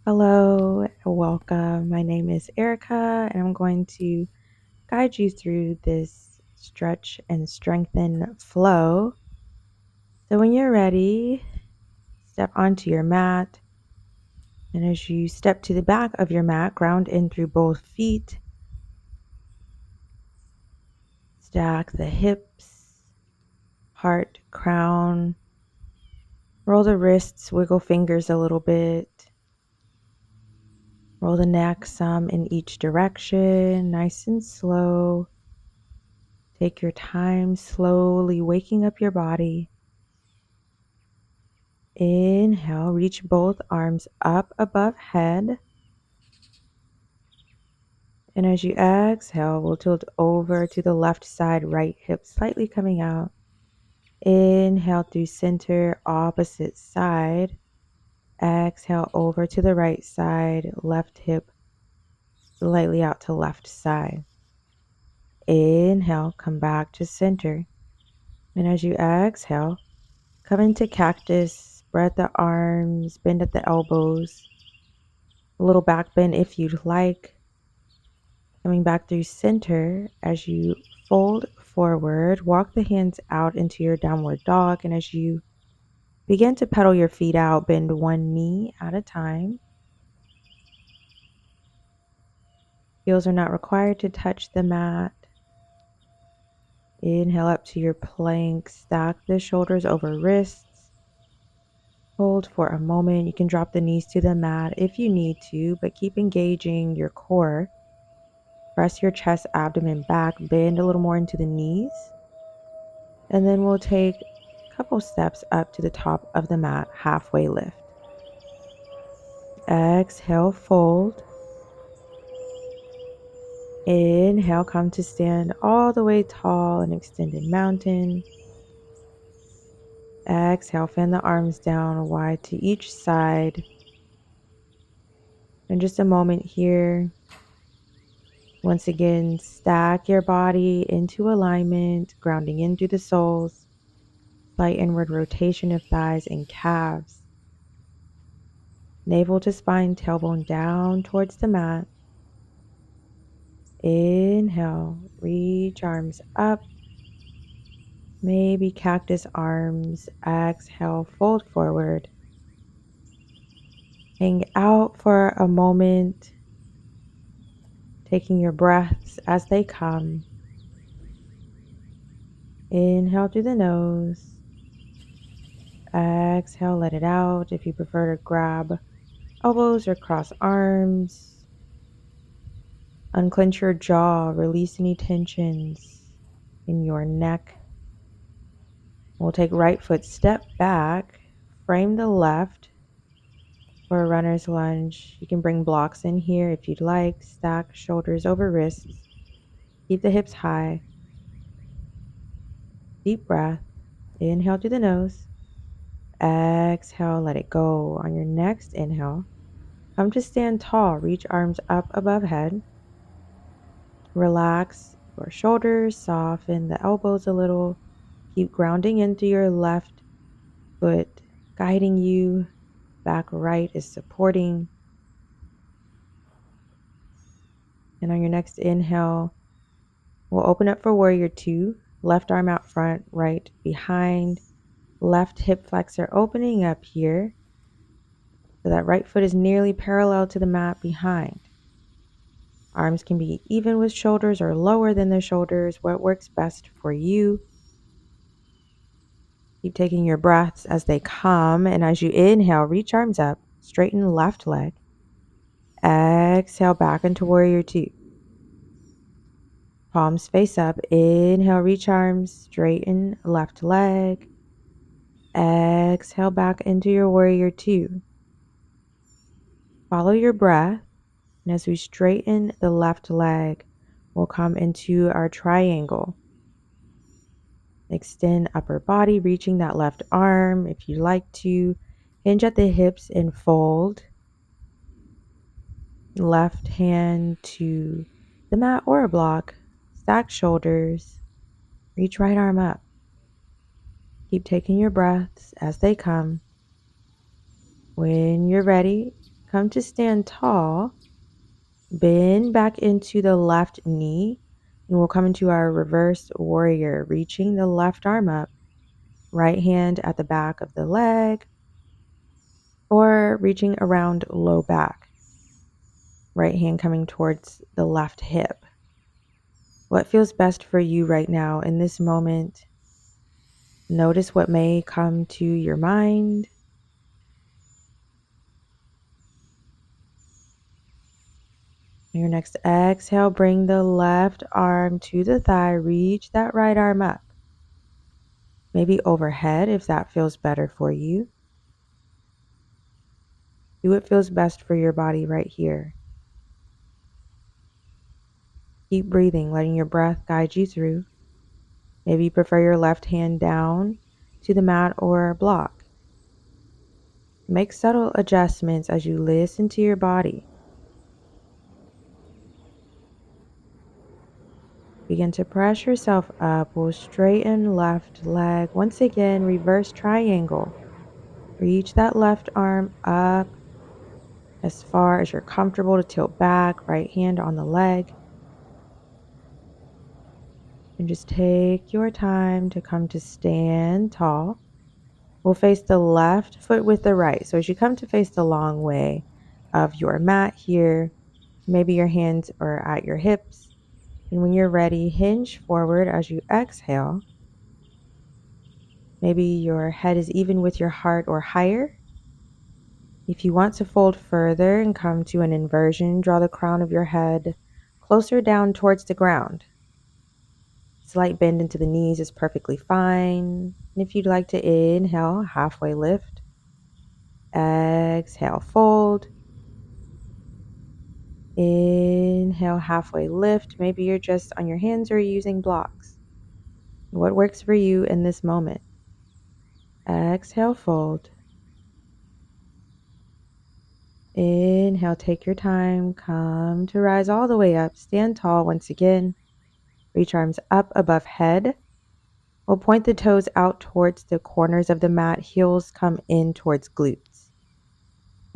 Hello, welcome. My name is Erica, and I'm going to guide you through this stretch and strengthen flow. So, when you're ready, step onto your mat. And as you step to the back of your mat, ground in through both feet. Stack the hips, heart, crown. Roll the wrists, wiggle fingers a little bit. Roll the neck some in each direction, nice and slow. Take your time slowly waking up your body. Inhale, reach both arms up above head. And as you exhale, we'll tilt over to the left side, right hip slightly coming out. Inhale through center, opposite side. Exhale over to the right side, left hip slightly out to left side. Inhale, come back to center. And as you exhale, come into cactus, spread the arms, bend at the elbows, a little back bend if you'd like. Coming back through center as you fold forward, walk the hands out into your downward dog. And as you begin to pedal your feet out, bend one knee at a time. Heels are not required to touch the mat. Inhale up to your plank, stack the shoulders over wrists. Hold for a moment. You can drop the knees to the mat if you need to, but keep engaging your core. Press your chest, abdomen back, bend a little more into the knees. And then we'll take a couple steps up to the top of the mat, halfway lift. Exhale, fold. Inhale, come to stand all the way tall and extended mountain. Exhale, fan the arms down wide to each side. And just a moment here. Once again, stack your body into alignment, grounding in through the soles. Slight inward rotation of thighs and calves. Navel to spine, tailbone down towards the mat. Inhale, reach arms up. Maybe cactus arms. Exhale, fold forward. Hang out for a moment, taking your breaths as they come. Inhale through the nose. Exhale, let it out. If you prefer to grab elbows or cross arms, unclench your jaw, release any tensions in your neck. We'll take right foot, step back, frame the left for a runner's lunge. You can bring blocks in here if you'd like. Stack shoulders over wrists. Keep the hips high. Deep breath. Inhale through the nose. Exhale, let it go. On your next inhale, come to stand tall. Reach arms up above head. Relax your shoulders, soften the elbows a little. Keep grounding into your left foot, guiding you. Back right is supporting. And on your next inhale, we'll open up for warrior two. Left arm out front, right behind. Left hip flexor opening up here. So that right foot is nearly parallel to the mat behind. Arms can be even with shoulders or lower than the shoulders, what works best for you. Keep taking your breaths as they come. And as you inhale, reach arms up, straighten left leg. Exhale back into warrior two. Palms face up. Inhale, reach arms, straighten left leg. Exhale back into your warrior two. Follow your breath. And as we straighten the left leg, we'll come into our triangle. Extend upper body, reaching that left arm if you like to. Hinge at the hips and fold. Left hand to the mat or a block. Stack shoulders. Reach right arm up. Keep taking your breaths as they come. When you're ready, come to stand tall. Bend back into the left knee, and we'll come into our reverse warrior, reaching the left arm up, right hand at the back of the leg, or reaching around low back, right hand coming towards the left hip. What feels best for you right now in this moment? Notice what may come to your mind. Your next exhale, bring the left arm to the thigh, reach that right arm up. Maybe overhead if that feels better for you. Do what feels best for your body right here. Keep breathing, letting your breath guide you through. Maybe you prefer your left hand down to the mat or block. Make subtle adjustments as you listen to your body. Begin to press yourself up. We'll straighten left leg. Once again, reverse triangle. Reach that left arm up as far as you're comfortable to tilt back, right hand on the leg. And just take your time to come to stand tall. We'll face the left foot with the right. So as you come to face the long way of your mat here, maybe your hands are at your hips. And when you're ready, hinge forward as you exhale. Maybe your head is even with your heart or higher. If you want to fold further and come to an inversion, draw the crown of your head closer down towards the ground. Slight bend into the knees is perfectly fine. And if you'd like to inhale, halfway lift. Exhale, fold. Inhale, halfway lift. Maybe you're just on your hands or using blocks. What works for you in this moment? Exhale, fold. Inhale, take your time. Come to rise all the way up. Stand tall once again. Reach arms up above head. We'll point the toes out towards the corners of the mat. Heels come in towards glutes.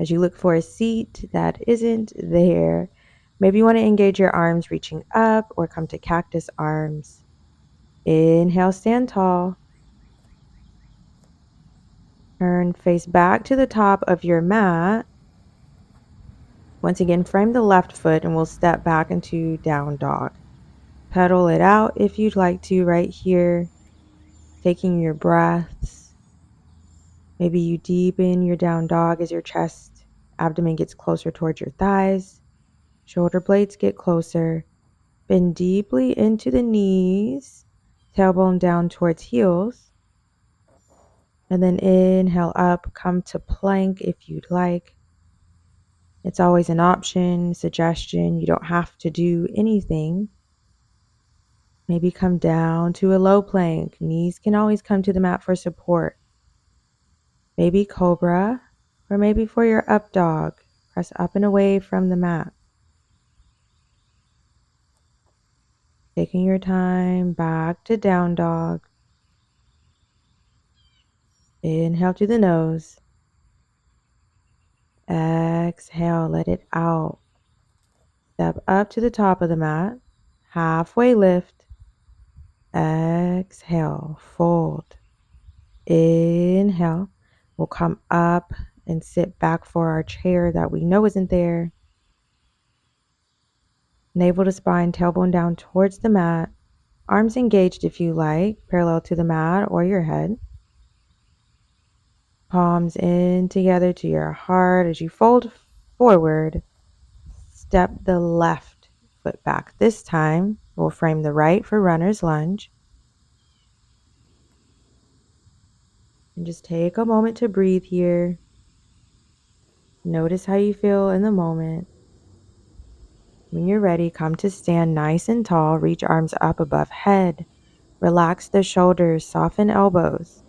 As you look for a seat that isn't there, maybe you want to engage your arms reaching up or come to cactus arms. Inhale, stand tall. Turn face back to the top of your mat. Once again, frame the left foot and we'll step back into down dog. Pedal it out if you'd like to right here, taking your breaths. Maybe you deepen your down dog as your chest, abdomen gets closer towards your thighs. Shoulder blades get closer. Bend deeply into the knees, tailbone down towards heels. And then inhale up, come to plank if you'd like. It's always an option, suggestion. You don't have to do anything. Maybe come down to a low plank. Knees can always come to the mat for support. Maybe cobra, or maybe for your up dog. Press up and away from the mat. Taking your time back to down dog. Inhale through the nose. Exhale, let it out. Step up to the top of the mat. Halfway lift. Exhale, fold. Inhale. We'll come up and sit back for our chair that we know isn't there. Navel to spine, tailbone down towards the mat. Arms engaged if you like, parallel to the mat or your head. Palms in together to your heart. As you fold forward, step the left foot back. This time, we'll frame the right for runner's lunge. And just take a moment to breathe here. Notice how you feel in the moment. When you're ready, come to stand nice and tall. Reach arms up above head. Relax the shoulders, soften elbows.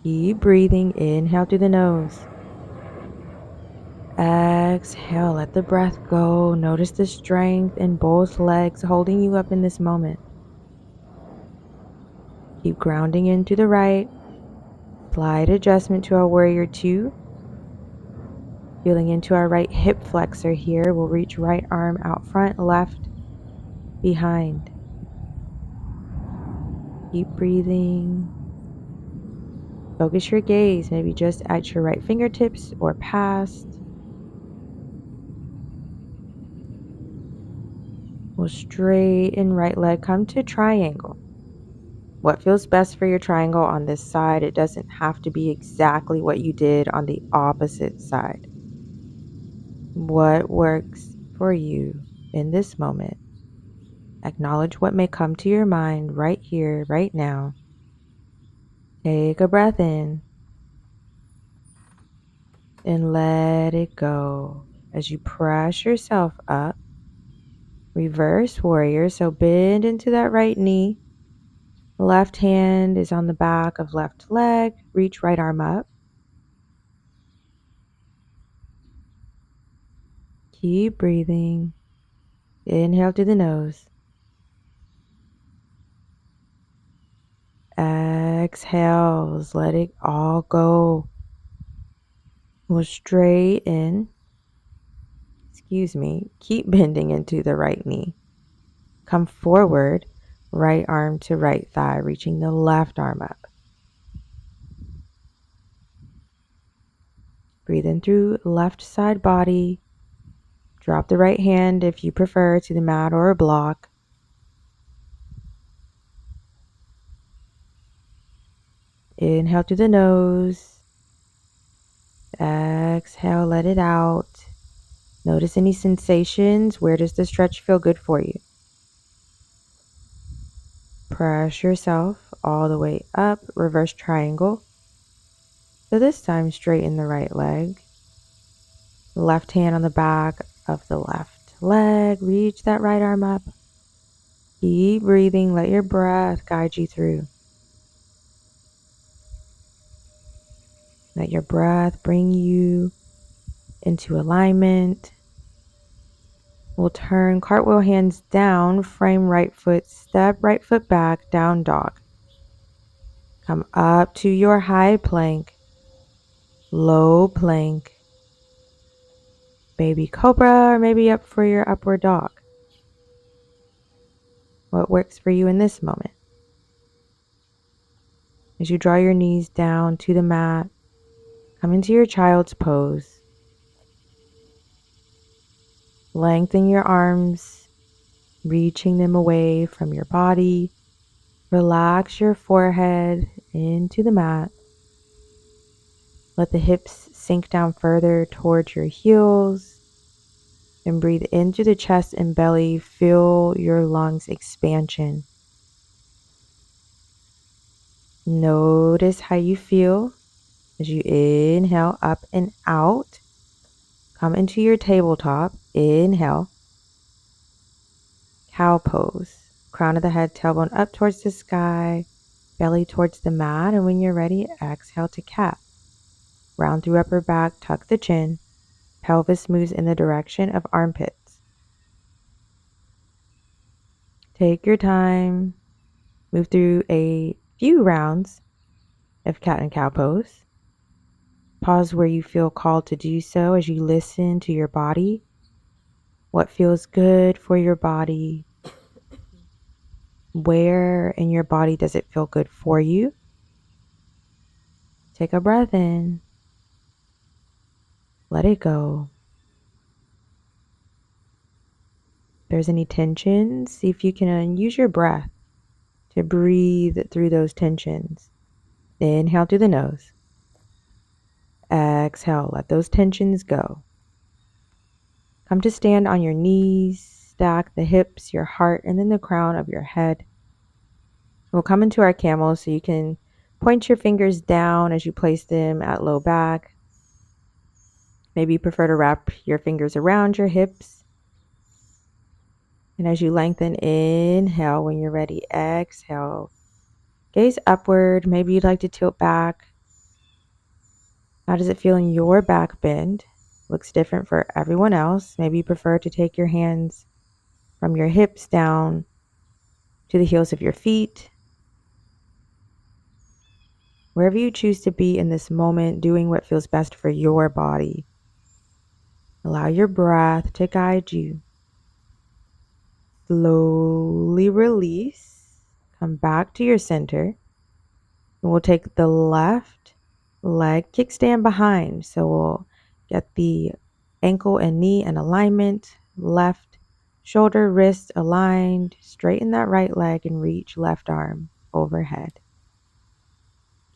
Keep breathing. Inhale through the nose. Exhale, let the breath go. Notice the strength in both legs holding you up in this moment. Keep grounding into the right. Slight adjustment to our warrior two. Feeling into our right hip flexor here. We'll reach right arm out front, left behind. Keep breathing. Focus your gaze maybe just at your right fingertips or past. We'll straighten right leg, come to triangle. What feels best for your triangle on this side? It doesn't have to be exactly what you did on the opposite side. What works for you in this moment? Acknowledge what may come to your mind right here, right now. Take a breath in and let it go as you press yourself up. Reverse warrior, so bend into that right knee. Left hand is on the back of left leg. Reach right arm up. Keep breathing. Inhale through the nose. Exhales. Let it all go. We'll straighten. Keep bending into the right knee. Come forward. Right arm to right thigh, reaching the left arm up. Breathe in through left side body. Drop the right hand if you prefer to the mat or a block. Inhale through the nose. Exhale, let it out. Notice any sensations. Where does the stretch feel good for you? Press yourself all the way up, reverse triangle. So this time straighten the right leg. Left hand on the back of the left leg. Reach that right arm up. Keep breathing. Let your breath guide you through. Let your breath bring you into alignment. We'll turn cartwheel hands down, frame right foot, step right foot back, down dog. Come up to your high plank, low plank, baby cobra, or maybe up for your upward dog. What works for you in this moment? As you draw your knees down to the mat, come into your child's pose. Lengthen your arms, reaching them away from your body. Relax your forehead into the mat. Let the hips sink down further towards your heels. And breathe into the chest and belly. Feel your lungs expansion. Notice how you feel as you inhale up and out. Come into your tabletop. Inhale. Cow pose. Crown of the head, tailbone up towards the sky. Belly towards the mat. And when you're ready, exhale to cat. Round through upper back. Tuck the chin. Pelvis moves in the direction of armpits. Take your time. Move through a few rounds of cat and cow pose. Pause where you feel called to do so as you listen to your body. What feels good for your body? Where in your body does it feel good for you? Take a breath in. Let it go. If there's any tension, see if you can use your breath to breathe through those tensions. Inhale through the nose. Exhale, let those tensions go. Come to stand on your knees, stack the hips, your heart, and then the crown of your head. We'll come into our camel so you can point your fingers down as you place them at low back. Maybe you prefer to wrap your fingers around your hips. And as you lengthen, inhale. When you're ready, exhale. Gaze upward. Maybe you'd like to tilt back. How does it feel in your back bend? Looks different for everyone else. Maybe you prefer to take your hands from your hips down to the heels of your feet. Wherever you choose to be in this moment, doing what feels best for your body. Allow your breath to guide you. Slowly release. Come back to your center. And we'll take the left leg kickstand behind. So we'll get the ankle and knee in alignment. Left shoulder, wrist aligned. Straighten that right leg and reach left arm overhead.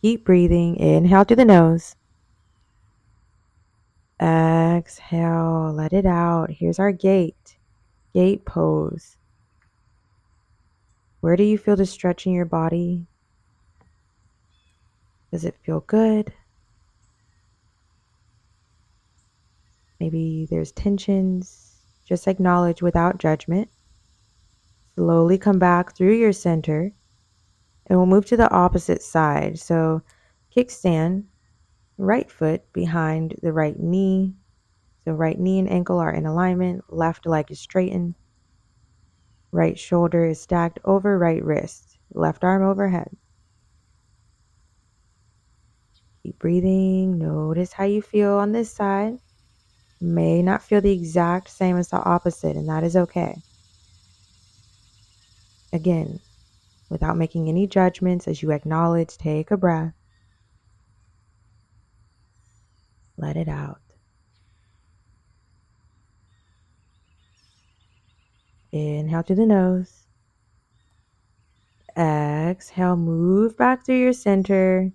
Keep breathing. Inhale through the nose. Exhale, let it out. Here's our gate pose. Where do you feel the stretch in your body? Does it feel good? Maybe there's tensions. Just acknowledge without judgment. Slowly come back through your center and we'll move to the opposite side. So kickstand, right foot behind the right knee. So right knee and ankle are in alignment. Left leg is straightened. Right shoulder is stacked over right wrist. Left arm overhead. Keep breathing. Notice how you feel on this side. May not feel the exact same as the opposite, and that is okay. Again, without making any judgments, as you acknowledge, take a breath. Let it out. Inhale through the nose. Exhale, move back through your center.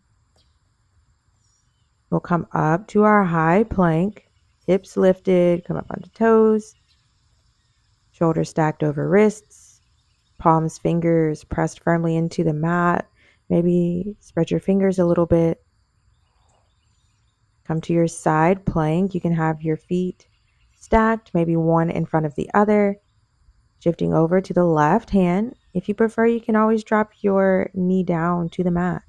We'll come up to our high plank. Hips lifted, come up onto toes. Shoulders stacked over wrists. Palms, fingers pressed firmly into the mat. Maybe spread your fingers a little bit. Come to your side plank. You can have your feet stacked, maybe one in front of the other. Shifting over to the left hand. If you prefer, you can always drop your knee down to the mat.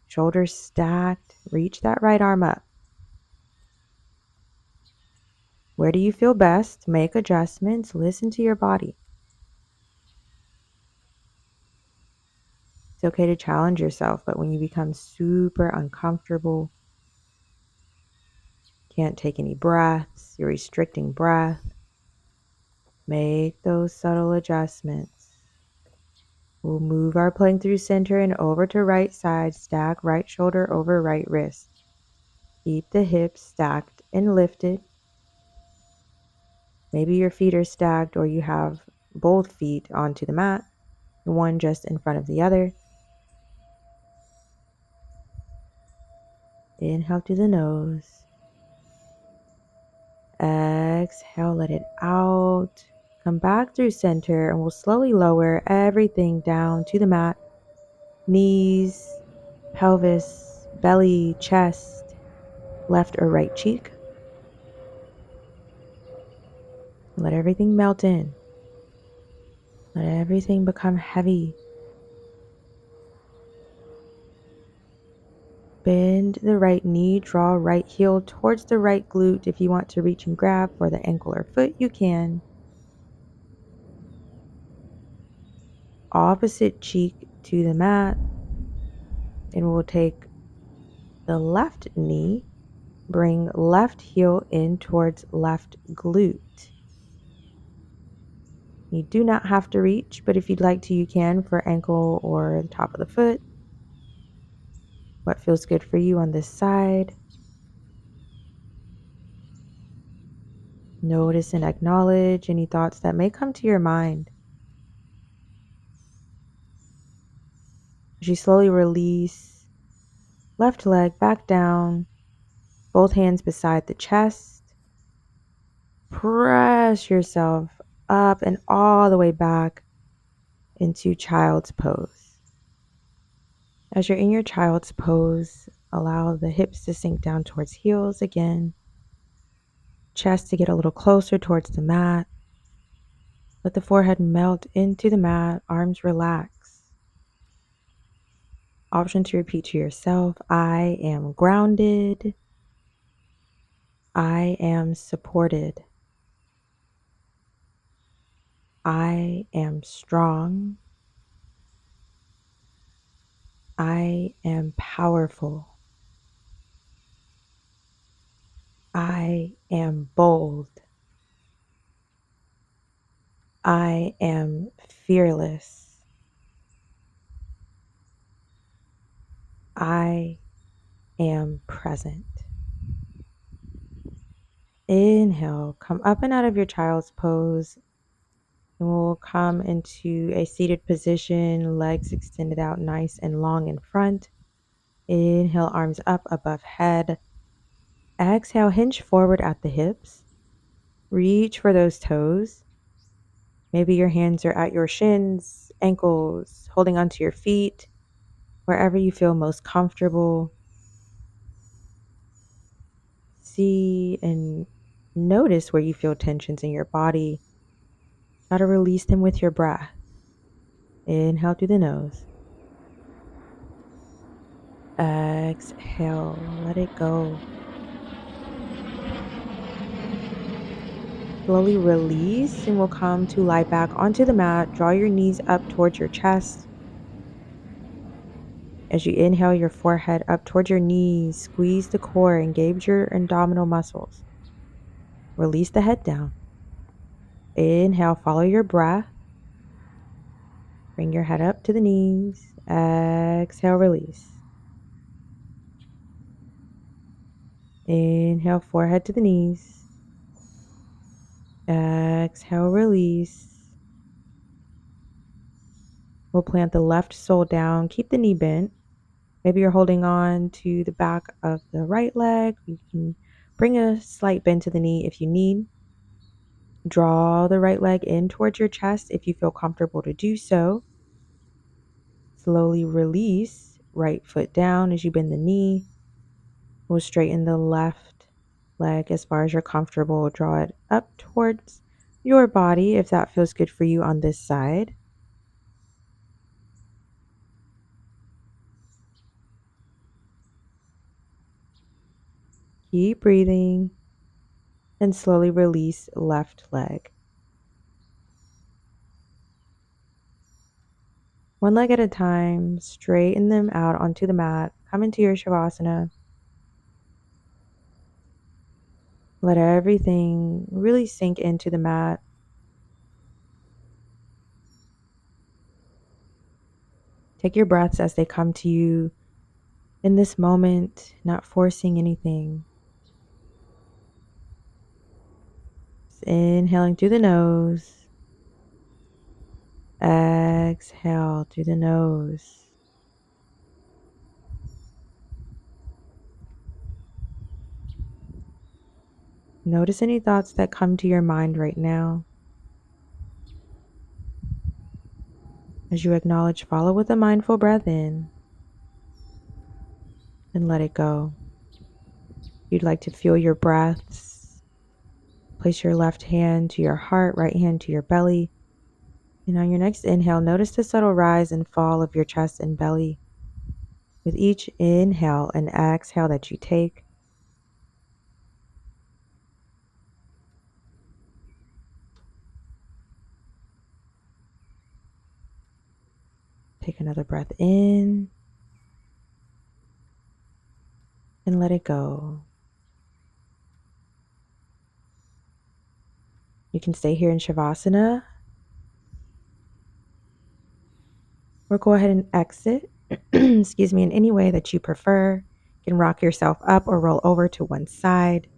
Shoulders stacked. Reach that right arm up. Where do you feel best? Make adjustments. Listen to your body. It's okay to challenge yourself, but when you become super uncomfortable, can't take any breaths, you're restricting breath, make those subtle adjustments. We'll move our plank through center and over to right side, stack right shoulder over right wrist. Keep the hips stacked and lifted. Maybe your feet are stacked or you have both feet onto the mat, one just in front of the other. Inhale through the nose. Exhale, let it out. Come back through center and we'll slowly lower everything down to the mat. Knees, pelvis, belly, chest, left or right cheek. Let everything melt in. Let everything become heavy. Bend the right knee, draw right heel towards the right glute. If you want to reach and grab for the ankle or foot, you can. Opposite cheek to the mat. And we'll take the left knee, bring left heel in towards left glute. You do not have to reach, but if you'd like to, you can for ankle or the top of the foot. What feels good for you on this side. Notice and acknowledge any thoughts that may come to your mind. As you slowly release, left leg back down, both hands beside the chest. Press yourself up and all the way back into child's pose. As you're in your child's pose, allow the hips to sink down towards heels again. Chest to get a little closer towards the mat. Let the forehead melt into the mat, arms relax. Option to repeat to yourself, I am grounded. I am supported. I am strong. I am powerful. I am bold. I am fearless. I am present. Inhale, come up and out of your child's pose. And we'll come into a seated position, legs extended out nice and long in front. Inhale, arms up above head. Exhale, hinge forward at the hips. Reach for those toes. Maybe your hands are at your shins, ankles, holding onto your feet, wherever you feel most comfortable. See and notice where you feel tensions in your body. Try to release them with your breath. Inhale through the nose. Exhale, let it go. Slowly release and we'll come to lie back onto the mat. Draw your knees up towards your chest. As you inhale, your forehead up towards your knees. Squeeze the core, engage your abdominal muscles. Release the head down. Inhale, follow your breath. Bring your head up to the knees. Exhale, release. Inhale, forehead to the knees. Exhale, release. We'll plant the left sole down. Keep the knee bent. Maybe you're holding on to the back of the right leg. You can bring a slight bend to the knee if you need. Draw the right leg in towards your chest if you feel comfortable to do so. Slowly release, right foot down as you bend the knee. We'll straighten the left leg as far as you're comfortable. Draw it up towards your body if that feels good for you on this side. Keep breathing and slowly release left leg. One leg at a time, straighten them out onto the mat. Come into your Shavasana. Let everything really sink into the mat. Take your breaths as they come to you in this moment, not forcing anything. Just inhaling through the nose. Exhale through the nose. Notice any thoughts that come to your mind right now. As you acknowledge, follow with a mindful breath in and let it go. You'd like to feel your breaths. Place your left hand to your heart, right hand to your belly. And on your next inhale, notice the subtle rise and fall of your chest and belly. With each inhale and exhale that you take, take another breath in and let it go. You can stay here in Shavasana or go ahead and exit, excuse me, in any way that you prefer. You can rock yourself up or roll over to one side.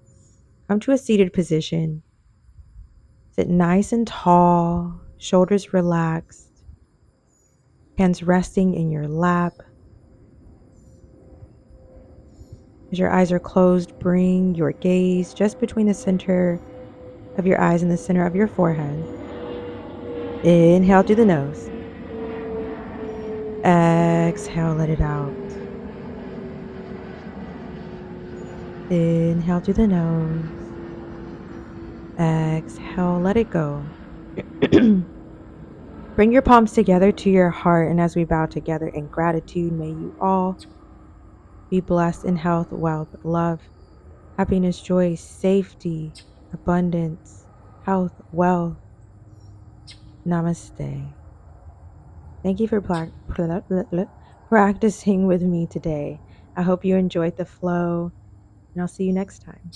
Come to a seated position. Sit nice and tall, shoulders relaxed, hands resting in your lap. As your eyes are closed, bring your gaze just between the center of your eyes and the center of your forehead. Inhale through the nose. Exhale, let it out. Inhale through the nose. Exhale, let it go. Bring your palms together to your heart, and as we bow together in gratitude, may you all be blessed in health, wealth, love, happiness, joy, safety, abundance, health, wealth. Namaste. Thank you for practicing with me today. I hope you enjoyed the flow, and I'll see you next time.